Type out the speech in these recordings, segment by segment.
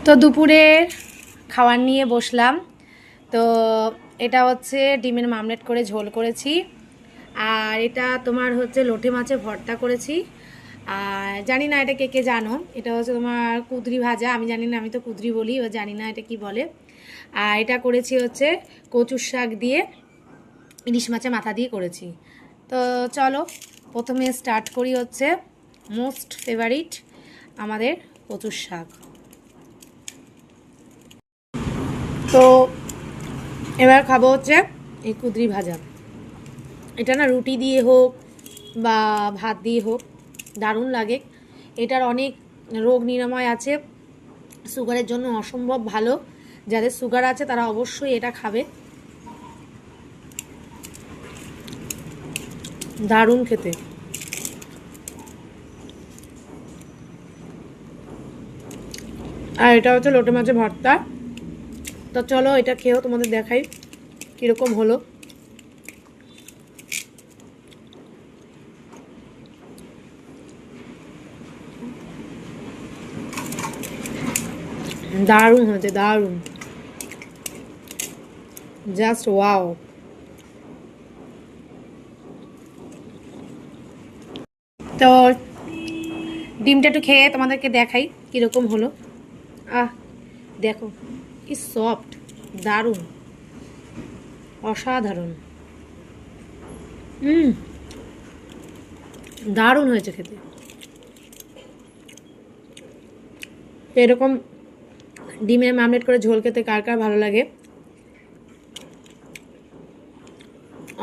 তো দুপুরের খাবার নিয়ে বসলাম। তো এটা হচ্ছে ডিমের মামলেট করে ঝোল করেছি, আর এটা তোমার হচ্ছে লোটে মাছের ভর্তা করেছি। আর জানি না এটা কে কে জানো, এটা হচ্ছে তোমার কুঁদরি ভাজা। আমি জানি না, আমি তো কুঁদরি বলি, ও জানি না এটা কি বলে। আর এটা করেছি হচ্ছে কচুর শাক দিয়ে, ইলিশ মাছের মাথা দিয়ে করেছি। তো চলো প্রথমে স্টার্ট করি হচ্ছে মোস্ট ফেভারিট আমাদের কচুর শাক। তো এবার খাবো হচ্ছে এই কুঁদরি ভাজা। এটা না রুটি দিয়ে হোক বা ভাত দিয়ে হোক দারুণ লাগে। এটার অনেক রোগ নিরাময় আছে, সুগারের জন্য অসম্ভব ভালো। যাদের সুগার আছে তারা অবশ্যই এটা খাবে, দারুণ খেতে। আর এটা হচ্ছে লোটে মাছের ভর্তা। তো চলো এটা খেয়েও তোমাদের দেখাই কীরকম হলো। দারুণ হয়েছে, দারুণ, জাস্ট ওয়াও। তো ডিমটা একটু খেয়ে তোমাদেরকে দেখাই কীরকম হলো। আহ দেখো কি সফট, দারুণ, অসাধারণ। দারুণ হয়েছে খেতে। এরকম ডিমের মামলেট করে ঝোল খেতে কার কার ভালো লাগে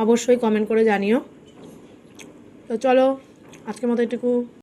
অবশ্যই কমেন্ট করে জানিও। তো চলো আজকের মতো এটুকু।